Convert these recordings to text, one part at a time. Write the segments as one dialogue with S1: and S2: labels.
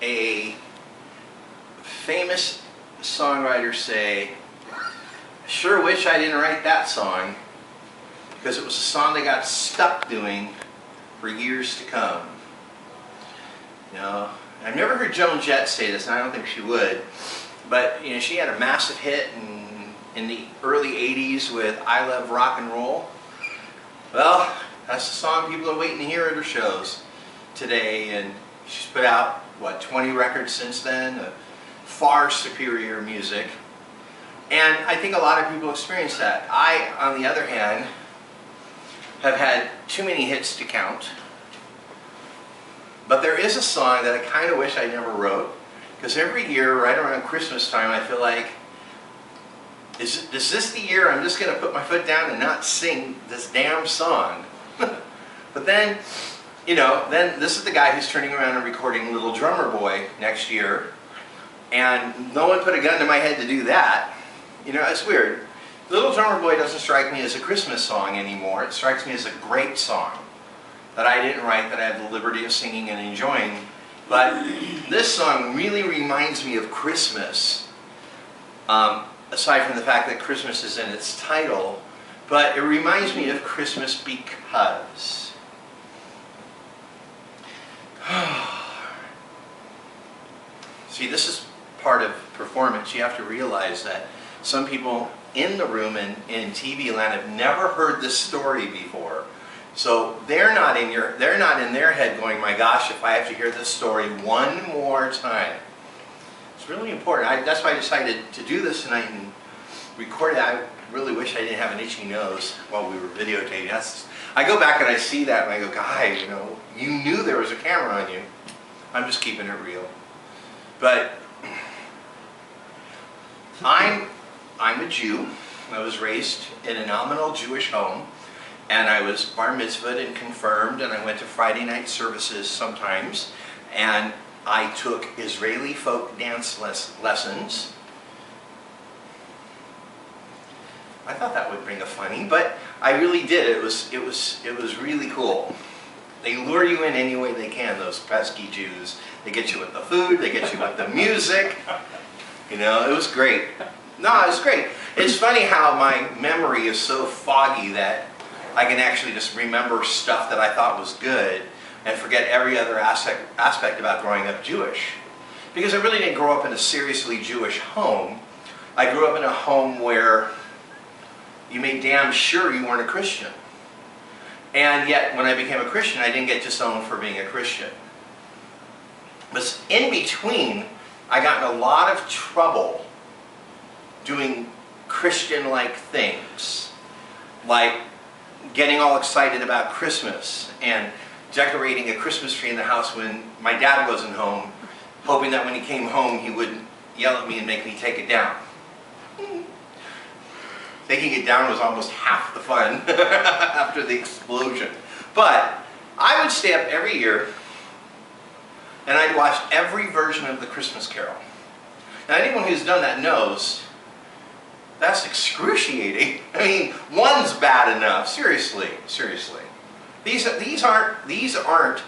S1: a famous songwriter say, "I sure wish I didn't write that song because it was a song they got stuck doing for years to come." You know, I've never heard Joan Jett say this, and I don't think she would, but you know, she had a massive hit in the early 80s with "I Love Rock and Roll." Well, that's the song people are waiting to hear at her shows today, and she's put out, what, 20 records since then, far superior music. And I think a lot of people experience that. I, on the other hand, have had too many hits to count. But there is a song that I kind of wish I never wrote, because every year, right around Christmas time, I feel like, is this the year I'm just going to put my foot down and not sing this damn song? But then, you know, then this is the guy who's turning around and recording Little Drummer Boy next year, and no one put a gun to my head to do that. You know, it's weird. Little Drummer Boy doesn't strike me as a Christmas song anymore. It strikes me as a great song that I didn't write, that I have the liberty of singing and enjoying. But this song really reminds me of Christmas. Aside from the fact that Christmas is in its title, but it reminds me of Christmas because see, this is part of performance. You have to realize that some people in the room in TV land have never heard this story before. So they're not in their head going, "My gosh, if I have to hear this story one more time." It's really important. That's why I decided to do this tonight and record it. I really wish I didn't have an itchy nose while we were videotaping. I go back and I see that and I go, "Guy, you know, you knew there was a camera on you." I'm just keeping it real. But I'm a Jew. I was raised in a nominal Jewish home, and I was bar mitzvahed and confirmed, and I went to Friday night services sometimes, and I took Israeli folk dance lessons. I thought that would bring a funny, but I really did. It was really cool. They lure you in any way they can, those pesky Jews. They get you with the food, they get you with the music. You know, it was great. No, it was great. It's funny how my memory is so foggy that I can actually just remember stuff that I thought was good and forget every other aspect about growing up Jewish. Because I really didn't grow up in a seriously Jewish home. I grew up in a home where you made damn sure you weren't a Christian. And yet, when I became a Christian, I didn't get disowned for being a Christian. But in between, I got in a lot of trouble doing Christian-like things, like getting all excited about Christmas and decorating a Christmas tree in the house when my dad wasn't home, hoping that when he came home he wouldn't yell at me and make me take it down. Taking it down was almost half the fun after the explosion. But I would stay up every year and I'd watch every version of the Christmas Carol. Now anyone who's done that knows that's excruciating. I mean, one's bad enough. Seriously. These aren't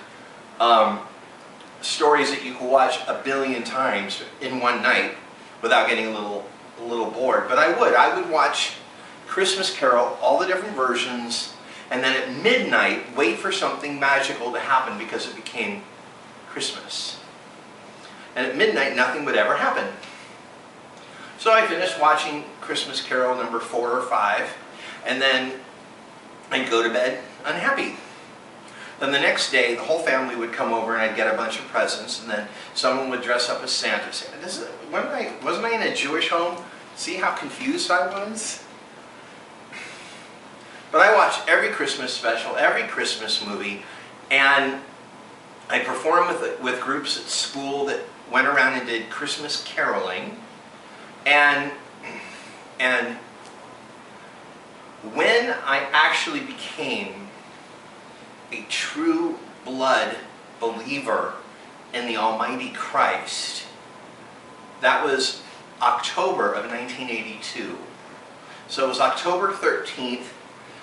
S1: stories that you can watch a billion times in one night without getting a little bored. But I would watch Christmas Carol, all the different versions, and then at midnight wait for something magical to happen because it became Christmas. And at midnight nothing would ever happen. So I finished watching Christmas Carol number 4 or 5, and then I'd go to bed unhappy. Then the next day, the whole family would come over and I'd get a bunch of presents, and then someone would dress up as Santa. Wasn't I in a Jewish home? See how confused I was? But I watched every Christmas special, every Christmas movie, and I performed with groups at school that went around and did Christmas caroling. And when I actually became a true blood believer in the Almighty Christ, that was October of 1982. So it was October 13th.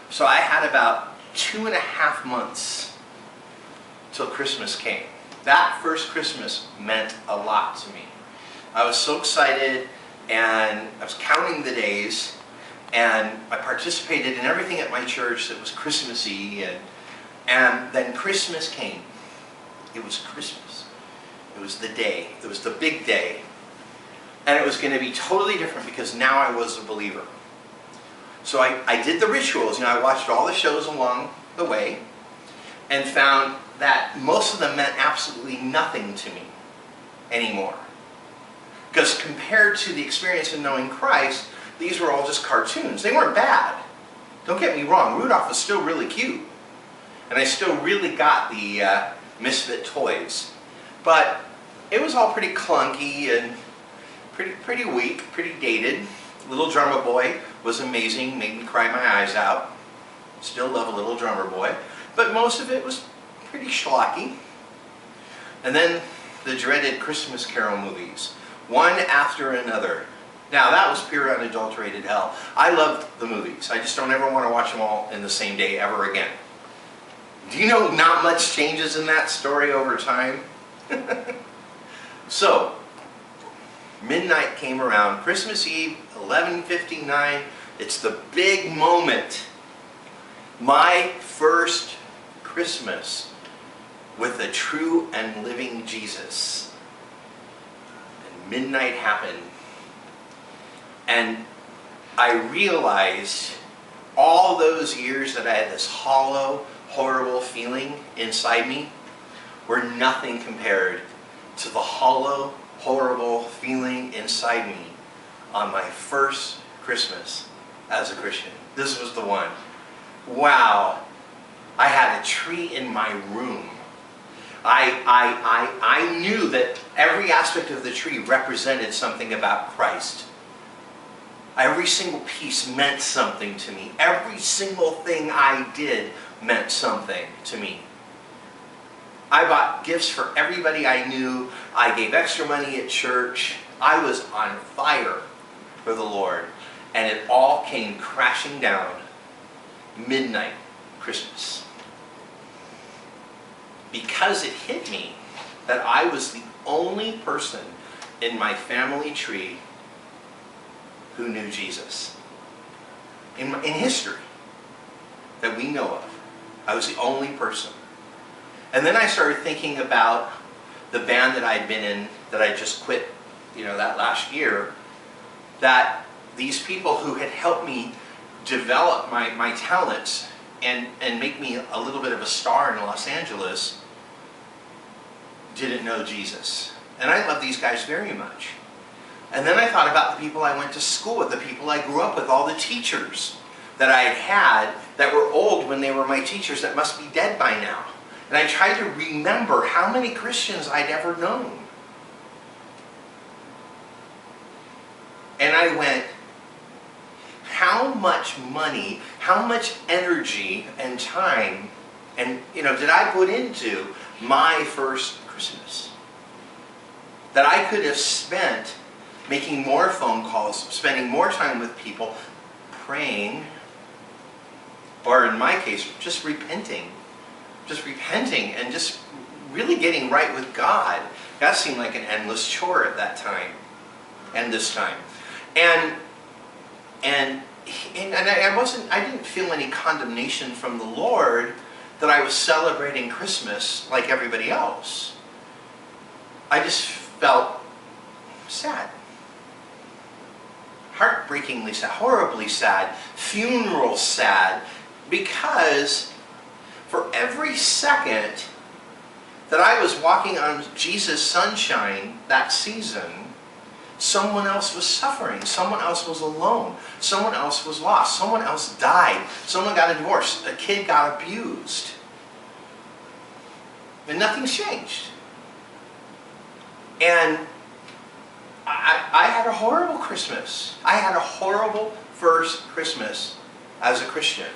S1: So I had about 2.5 months till Christmas came. That first Christmas meant a lot to me. I was so excited, and I was counting the days, and I participated in everything at my church that was Christmassy, and then Christmas came. It was Christmas. It was the day. It was the big day. And it was going to be totally different because now I was a believer. So I did the rituals. You know, I watched all the shows along the way and found that most of them meant absolutely nothing to me anymore. Because compared to the experience of knowing Christ, these were all just cartoons. They weren't bad. Don't get me wrong, Rudolph was still really cute. And I still really got the misfit toys. But it was all pretty clunky and pretty weak, pretty dated. Little Drummer Boy was amazing, made me cry my eyes out. Still love a Little Drummer Boy. But most of it was pretty schlocky. And then the dreaded Christmas Carol movies, one after another. Now that was pure unadulterated hell. I loved the movies. I just don't ever want to watch them all in the same day ever again. Do you know not much changes in that story over time? So, midnight came around, Christmas Eve, 11:59. It's the big moment. My first Christmas with a true and living Jesus. And midnight happened. And I realized all those years that I had this hollow, horrible feeling inside me were nothing compared to the hollow, horrible feeling inside me on my first Christmas as a Christian. This was the one. Wow. I had a tree in my room. I knew that every aspect of the tree represented something about Christ. Every single piece meant something to me. Every single thing I did meant something to me. I bought gifts for everybody I knew. I gave extra money at church. I was on fire for the Lord. And it all came crashing down midnight Christmas. Because it hit me that I was the only person in my family tree who knew Jesus. In history that we know of. I was the only person. And then I started thinking about the band that I'd been in, that I just quit, that last year, that these people who had helped me develop my talents and make me a little bit of a star in Los Angeles didn't know Jesus. And I love these guys very much. And then I thought about the people I went to school with, the people I grew up with, all the teachers that I had that were old when they were my teachers that must be dead by now. And I tried to remember how many Christians I'd ever known. And I went, how much money, how much energy and time did I put into my first Christmas? That I could have spent making more phone calls, spending more time with people, praying, or in my case, just repenting and just really getting right with God. That seemed like an endless chore at that time, and this time. And I didn't feel any condemnation from the Lord that I was celebrating Christmas like everybody else. I just felt sad. Heartbreakingly sad, horribly sad, funeral sad, because for every second that I was walking on Jesus' sunshine that season, someone else was suffering, someone else was alone, someone else was lost, someone else died, someone got a divorce, a kid got abused. And nothing's changed. And I had a horrible Christmas. I had a horrible first Christmas as a Christian.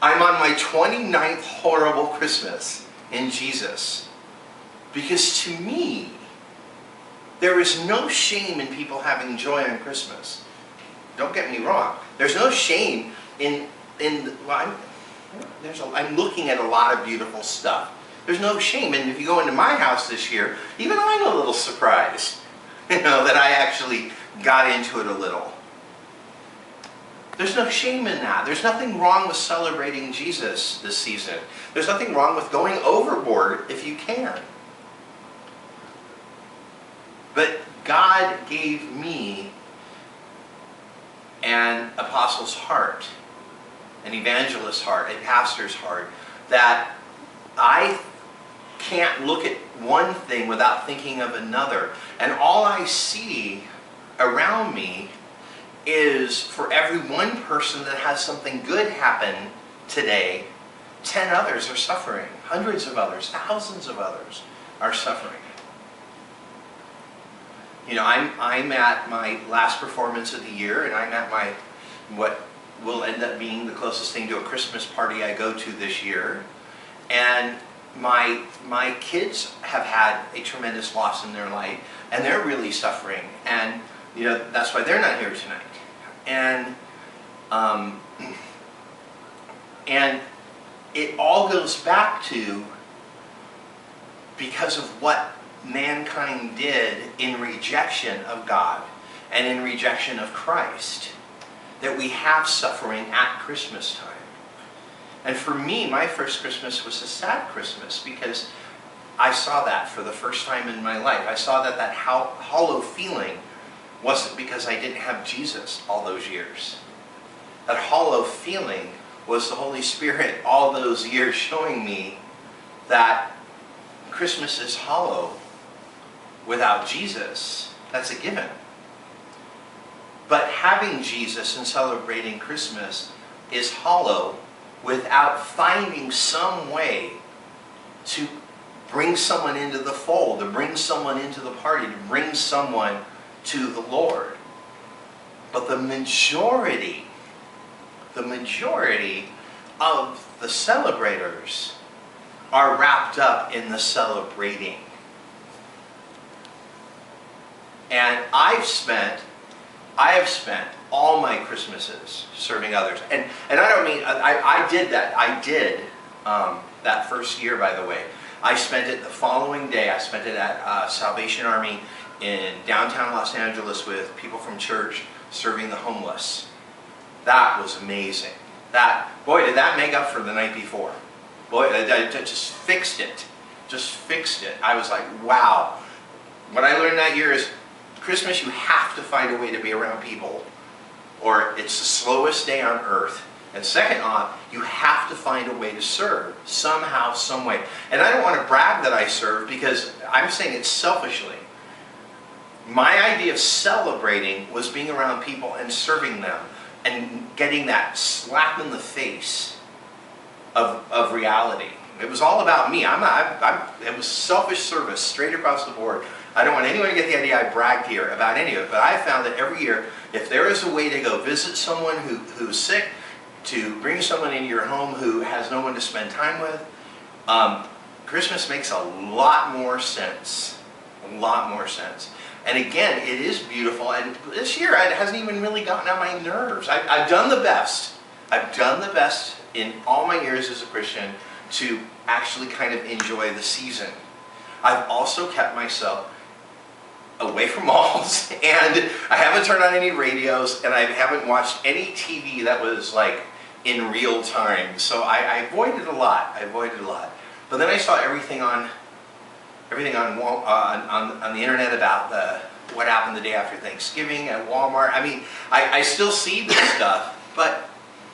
S1: I'm on my 29th horrible Christmas in Jesus. Because to me, there is no shame in people having joy on Christmas. Don't get me wrong. There's no shame in I'm looking at a lot of beautiful stuff. There's no shame. And if you go into my house this year, even I'm a little surprised, that I actually got into it a little. There's no shame in that. There's nothing wrong with celebrating Jesus this season. There's nothing wrong with going overboard if you can. But God gave me an apostle's heart, an evangelist's heart, a pastor's heart, that I can't look at one thing without thinking of another. And all I see around me is, for every one person that has something good happen today, 10 others are suffering. Hundreds of others, thousands of others are suffering. I'm at my last performance of the year, and I'm at what will end up being the closest thing to a Christmas party I go to this year. And my kids have had a tremendous loss in their life, and they're really suffering. And that's why they're not here tonight. And it all goes back to, because of what mankind did in rejection of God and in rejection of Christ, that we have suffering at Christmas time. And for me, my first Christmas was a sad Christmas, because I saw that for the first time in my life. I saw that hollow feeling wasn't because I didn't have Jesus all those years. That hollow feeling was the Holy Spirit all those years showing me that Christmas is hollow without Jesus. That's a given. But having Jesus and celebrating Christmas is hollow without finding some way to bring someone into the fold, to bring someone into the party, to bring someone to the Lord. But the majority of the celebrators are wrapped up in the celebrating. And I have spent all my Christmases serving others. And I don't mean, I did that. I did that first year, by the way. I spent it the following day. I spent it at Salvation Army in downtown Los Angeles with people from church serving the homeless. That was amazing. Boy, did that make up for the night before. Boy, I just fixed it. Just fixed it. I was like, wow. What I learned that year is, Christmas, you have to find a way to be around people, or it's the slowest day on earth. And second off, you have to find a way to serve somehow, some way. And I don't want to brag that I serve, because I'm saying it selfishly. My idea of celebrating was being around people and serving them and getting that slap in the face of reality. It was all about me. It was selfish service straight across the board. I don't want anyone to get the idea I bragged here about any of it, but I found that every year, if there is a way to go visit someone who's sick, to bring someone into your home who has no one to spend time with, Christmas makes a lot more sense. A lot more sense. And again, it is beautiful, and this year it hasn't even really gotten on my nerves. I've done the best. I've done the best in all my years as a Christian to actually kind of enjoy the season. I've also kept myself away from malls, and I haven't turned on any radios, and I haven't watched any TV that was like in real time. So I avoided a lot. But then I saw everything on the internet about what happened the day after Thanksgiving at Walmart. I mean, I still see this stuff, but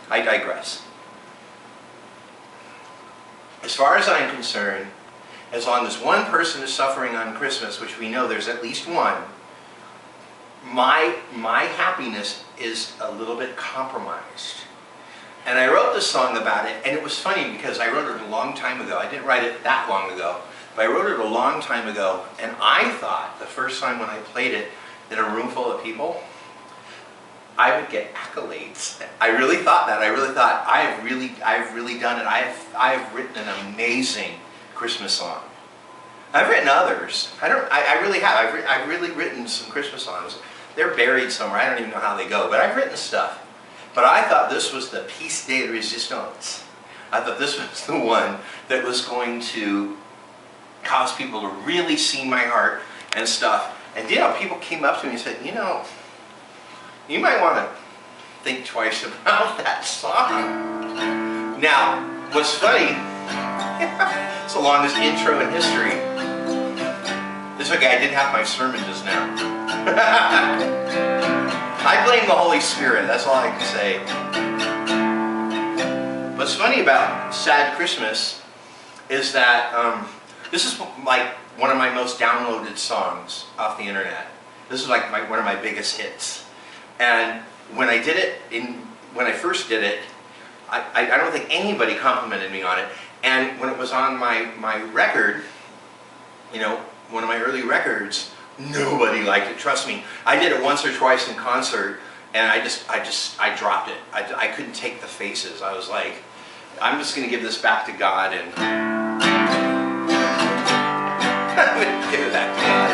S1: I digress. As far as I'm concerned, as long as one person is suffering on Christmas, which we know there's at least one, my happiness is a little bit compromised. And I wrote this song about it, and it was funny because I wrote it a long time ago. I didn't write it that long ago, but I wrote it a long time ago, and I thought the first time when I played it in a room full of people, I would get accolades. I really thought that. I really thought, I've really done it. I've written an amazing Christmas song. I've written others. I really have. I've really written some Christmas songs. They're buried somewhere. I don't even know how they go, but I've written stuff. But I thought this was the piece de resistance. I thought this was the one that was going to cause people to really see my heart and stuff. And people came up to me and said, you know, you might want to think twice about that song. Now, what's funny, it's the longest intro in history. It's okay, I did half my sermon just now. I blame the Holy Spirit, that's all I can say. What's funny about Sad Christmas is that this is like one of my most downloaded songs off the internet. This is like one of my biggest hits. And when I did it, when I first did it, I don't think anybody complimented me on it. And when it was on my record, you know, one of my early records, nobody liked it. Trust me, I did it once or twice in concert, and I dropped it. I couldn't take the faces. I was like, I'm just going to give this back to God, and I'm going to give it back to God.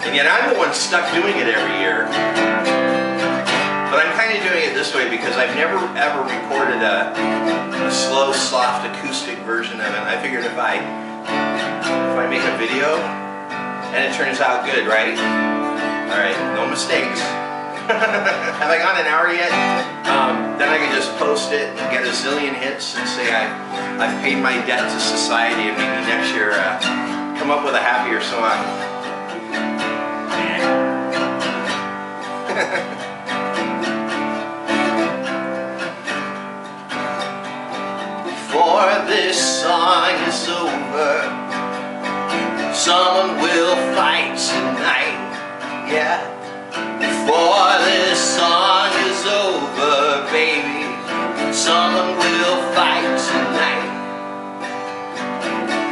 S1: And yet I'm the one stuck doing it every year. But I'm kind of doing it this way because I've never ever recorded a slow, soft acoustic version of it. And I figured if I make a video and it turns out good, right? All right, no mistakes. Have I gone an hour yet? Then I can just post it and get a zillion hits and say I've paid my debt to society, and maybe next year come up with a happier song. Before this song is over, someone will fight tonight. Yeah. Before this song is over, baby, someone will fight tonight.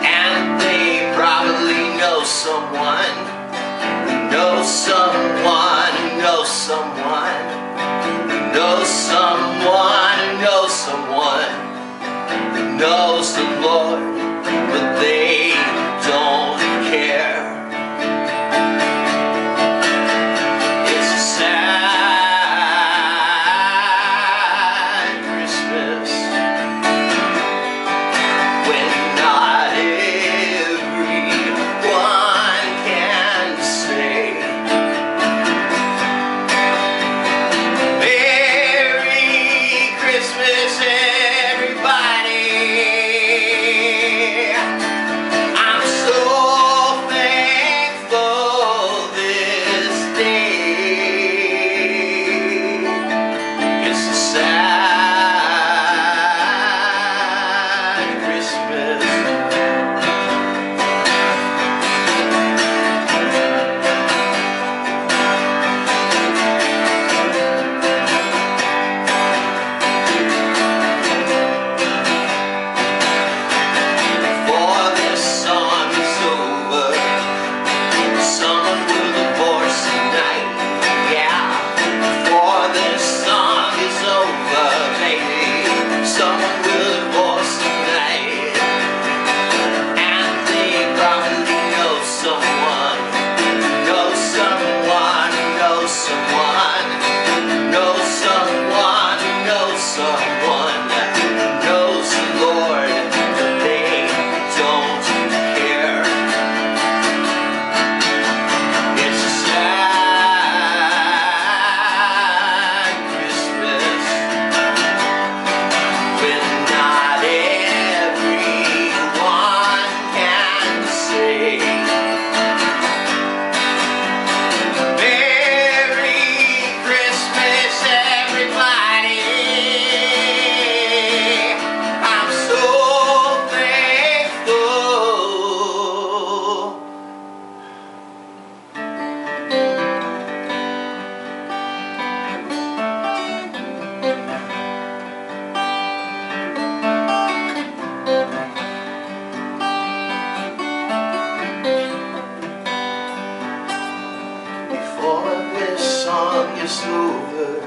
S1: And they probably know someone who knows someone who knows someone who knows someone who knows someone who knows the Lord, but they don't care. Is over,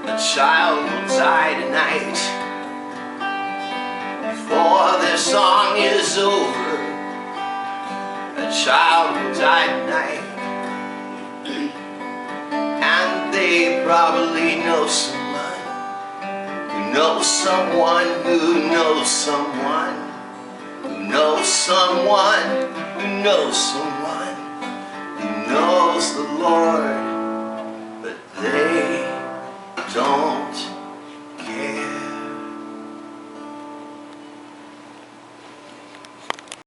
S1: a child will die tonight. Before this song is over, a child will die tonight. And they probably know someone knows someone who knows someone who knows someone who knows someone who knows the Lord, but they